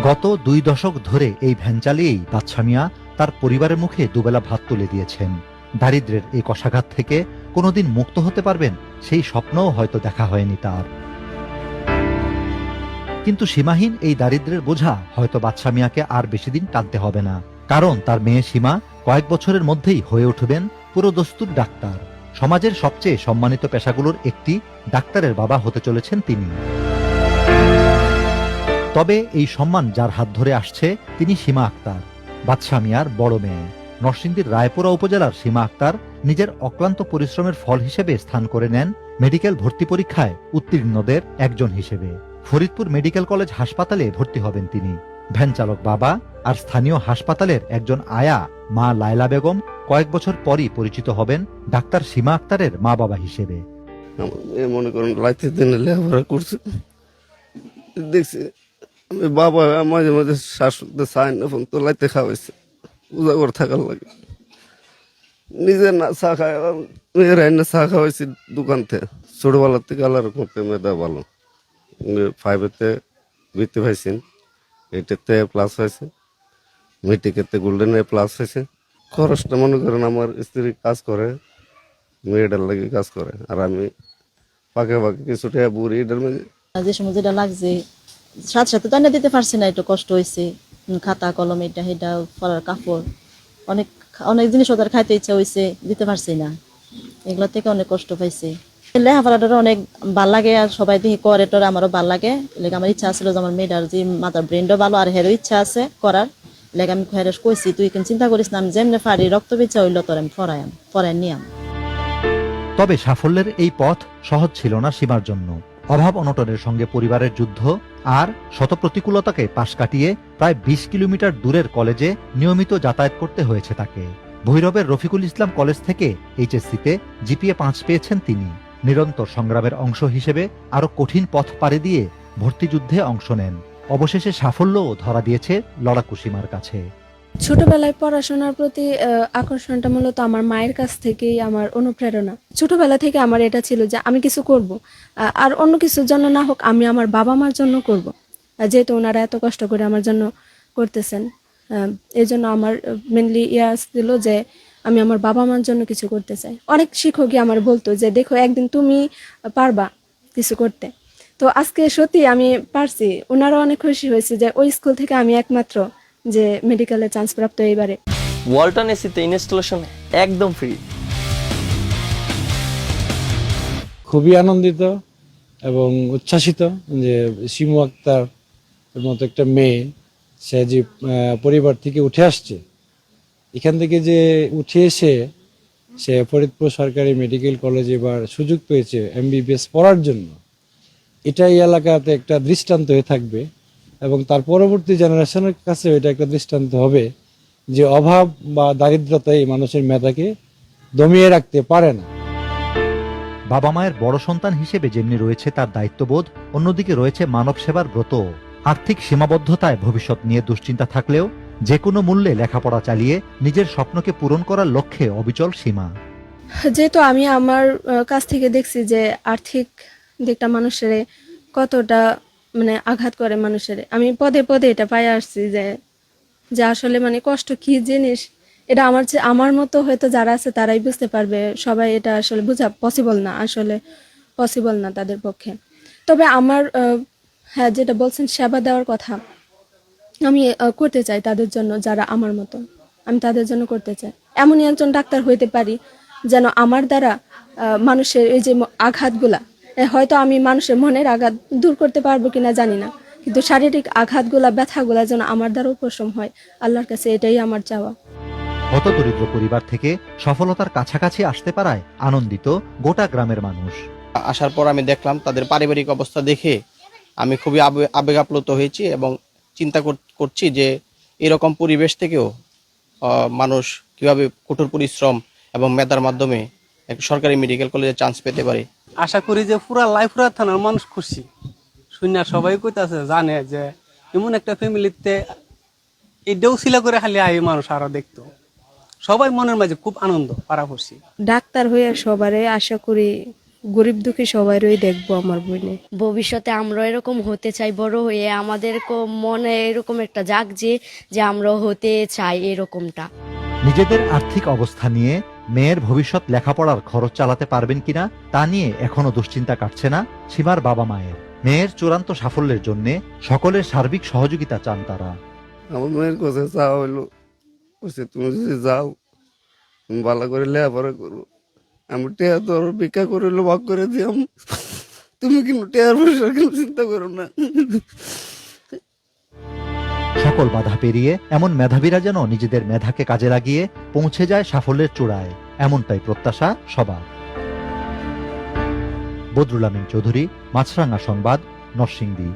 গত 2 দশক ধরে এই ভ্যান চালিয়েই বাদশা মিয়া তার পরিবারের মুখে দুবেলা ভাত তুলে দিয়েছেন। দারিদ্র্যের এই কষাঘাত থেকে কোনোদিন মুক্ত হতে পারবেন সেই স্বপ্নও হয়তো দেখা হয়নি তার। কিন্তু সীমাহীন এই দারিদ্র্যের বোঝা হয়তো বাদশা মিয়াকে আর বেশি দিন টানতে হবে না, কারণ তার মেয়ে সীমা কয়েক বছরের মধ্যেই হয়ে উঠবেন পুরো দস্তুর ডাক্তার। সমাজের সবচেয়ে সম্মানিত পেশাগুলোর একটি ডাক্তারের বাবা হতে চলেছেন তিনি। তবে এই সম্মান যার হাত ধরে আসছে তিনি সীমা আক্তার, বাদশা মিয়ার বড় মেয়ে। নরসিংদীর রায়পুরা উপজেলার সীমা আক্তার নিজের অক্লান্ত পরিশ্রমের ফল হিসেবে স্থান করে নেন মেডিকেল ভর্তি পরীক্ষায় উত্তীর্ণদের একজন হিসেবে। ফরিদপুর মেডিকেল কলেজ হাসপাতালে ভর্তি হবেন তিনি। ভ্যান চালক বাবা আর স্থানীয় হাসপাতালের একজন আয়া মা লায়লা বেগম কয়েক বছর পরই পরিচিত হবেন ডাক্তার সীমা আক্তারের মা বাবা হিসেবে। মনে করেন রাইতে দিনে লেখাপড়া করছে, দেখছি বাবা মাঝে মাঝে শাশুড়ি চায় না ফোন তো লাইতে খাওয়াইছে, পূজা করে থাকার লাগে। নিজে না চা খায়, মেয়ের আইনে চা খাওয়াইছি দোকান থেকে। ছোটবেলার থেকে আল্লাহ করতে মেয়েটা ভালো। 5-এতে বৃত্তি পাইছেন, 8-এতে প্লাস হয়েছে, মেট্রিকেতে গোল্ডেন প্লাস হয়েছে। খরচটা মনে করেন আমার স্ত্রী কাজ করে, মেয়েটার লাগে কাজ করে, আর আমি ফাঁকে ফাঁকে কিছুটা বুড়ি এটার মধ্যে যে সময় যেটা লাগছে সাথে সাথে তো এনে দিতে পারছি না, একটু কষ্ট হয়েছে। খাতা কলম এটা সেটা পরার কাপড় অনেক অনেক জিনিস ওদের খাইতে ইচ্ছা হয়েছে, দিতে পারছি না। এগুলো থেকে অনেক কষ্ট পাইছে। লেখাপড়াটা অনেক ভাল লাগে, আর সবাই দেখি করে টোরে আমারও ভাল লাগে। লেগে আমার ইচ্ছা ছিল যে আমার মেয়েটার যে মাথার ব্রেনটাও ভালো আর হেরও ইচ্ছা আছে করার। লেগে আমি হেরে কইছি তুই কিন্তু চিন্তা করিস না, আমি যেমনি পারি রক্ত বিচ্ছা হইলো তোর আমি পড়াই নিয়াম। তবে সাফল্যের এই পথ সহজ ছিল না সীমার জন্য। অভাব অনটনের সঙ্গে পরিবারের যুদ্ধ আর শত প্রতিকূলতাকে পাশ কাটিয়ে প্রায় 20 কিলোমিটার দূরের কলেজে নিয়মিত যাতায়াত করতে হয়েছে তাকে। ভৈরবের রফিকুল ইসলাম কলেজ থেকে এইচএসসিতে জিপিএ 5 পেয়েছেন তিনি। নিরন্তর সংগ্রামের অংশ হিসেবে আরো কঠিন পথ পাড়ি দিয়ে ভর্তি যুদ্ধে অংশ নেন। অবশেষে সাফল্যও ধরা দিয়েছে লড়াকু সীমার কাছে। ছোটবেলায় পড়াশোনার প্রতি আকর্ষণটা মূলত আমার মায়ের কাছ থেকেই আমার অনুপ্রেরণা। ছোটবেলা থেকে আমার এটা ছিল যে আমি কিছু করব, আর অন্য কিছুর জন্য না হোক আমি আমার বাবা মার জন্য করব, যেহেতু ওনারা এত কষ্ট করে আমার জন্য করতেছেন। এই জন্য আমার মেনলি ছিল যে আমি আমার বাবা মার জন্য কিছু করতে চাই। অনেক শিক্ষকই আমার বলতো যে দেখো একদিন তুমি পারবা কিছু করতে। তো আজকে সত্যি আমি পারছি। ওনারা অনেক খুশি হয়েছে যে ওই স্কুল থেকে আমি একমাত্র যে মেডিকেলে চান্স প্রাপ্ত এইবারে। ওয়ালটন এসিতে ইনস্টলেশন একদম ফ্রি। খুবই আনন্দিত এবং উচ্ছ্বাসিত যে সীমু আক্তার মতো একটা মেয়ে, সে যে পরিবার থেকে উঠে আসছে, এখান থেকে যে উঠে এসে সে ফরিদপুর সরকারি মেডিকেল কলেজে এবার সুযোগ পেয়েছে এমবিবিএস পড়ার জন্য, এটাই এলাকাতে একটা দৃষ্টান্ত হয়ে থাকবে এবং তার পরবর্তী জেনারেশনের কাছে এটা একটা দৃষ্টান্ত হবে যে অভাব বা দারিদ্রতাই মানুষের মেধাকে দমিয়ে রাখতে পারে না। বাবা মায়ের বড় সন্তান হিসেবে যেমনি রয়েছে তার দায়িত্ববোধ, অন্যদিকে রয়েছে মানব সেবার ব্রত। আর্থিক সীমাবদ্ধতায় ভবিষ্যৎ নিয়ে দুশ্চিন্তা থাকলেও যে কোনো মূল্যে লেখাপড়া চালিয়ে নিজের স্বপ্নকে পূরণ করার লক্ষ্যে অবিচল সীমা। যেহেতু আমি আমার কাছ থেকে দেখছি যে আর্থিক দিকটা মানুষের কতটা আঘাত করে মানুষের, আমি পদে পদে এটা পাই আসছি যে আসলে কষ্ট কি জিনিস। এটা আমার মতো হয়তো যারা আছে তারাই বুঝতে পারবে, সবাই এটা আসলে বোঝা পসিবল না, আসলে পসিবল না তাদের পক্ষে। তবে আমার হ্যাঁ যেটা বলছেন সেবা দেওয়ার কথা, আমি করতে চাই তাদের জন্য যারা আমার মতো, আমি তাদের জন্য করতে চাই। এমনই একজন ডাক্তার হইতে পারি যেন আমার দ্বারা মানুষের এই যে আঘাতগুলা, হয়তো আমি মানুষের মনের আঘাত দূর করতে পারবো কিনা জানি না, কিন্তু শারীরিক আঘাতগুলা ব্যথাগুলা যেন আমার দ্বারা উপশম হয়, আল্লাহর কাছে এটাই আমার চাওয়া। হতদরিদ্র পরিবার থেকে সফলতার কাছাকাছি আসতে পারায় আনন্দিত গোটা গ্রামের মানুষ। আসার পর আমি দেখলাম তাদের পারিবারিক অবস্থা দেখে আমি খুবই আবেগ আপ্লুত হয়েছি এবং চিন্তা করছি যে এরকম পরিবেশ থেকেও মানুষ কিভাবে কঠোর পরিশ্রম এবং মেধার মাধ্যমে এক সরকারি মেডিকেল কলেজে চান্স পেতে পারে। আশা করি যে পুরা লাইফুরা থানার মানুষ খুশি শুনে, সবাই কইতাছে জানে যে এমন একটা ফ্যামিলিতে এটাও ছিলা করে খালি আই মানুষ আরো দেখতো, সবাই মনের মাঝে খুব আনন্দ পারা খুশি। ডাক্তার হয়ে সবারে আশা করি গরিব দুঃখী সবাইরই দেখবো আমার বোনে। ভবিষ্যতে আমরা এরকম হতে চাই, বড় হয়ে আমাদের মনে এরকম একটা জাগছে যে আমরা হতে চাই এরকমটা। নিজেদের আর্থিক অবস্থা নিয়ে মেয়ের ভবিষ্যৎ লেখাপড়ার খরচ চালাতে পারবেন কিনা তা নিয়ে এখনো দুশ্চিন্তা কাটছে না সীমার বাবা মায়ের। মেয়ের চূড়ান্ত সাফল্যের জন্য সকলের সার্বিক সহযোগিতা চান তারা। আমার মেয়ের কাছে চাওয়া হইলো, বলছে তুমি যদি যাও তুমি ভালো করে লেখাপড়া করো, আমি টেয়া তোর ভিক্ষা করিলে ভাগ করে দিয়াম, তুমি কিন্তু টেয়ার পয়সা কিন্তু চিন্তা করো না। সকল বাধা পেরিয়ে এমন মেধাবীরা যেন নিজেদের মেধাকে কাজে লাগিয়ে পৌঁছে যায় সাফল্যের চূড়ায়, এমনটাই প্রত্যাশা সবার। বদরুল আমিন চৌধুরী, মাছরাঙা সংবাদ, নরসিংদী।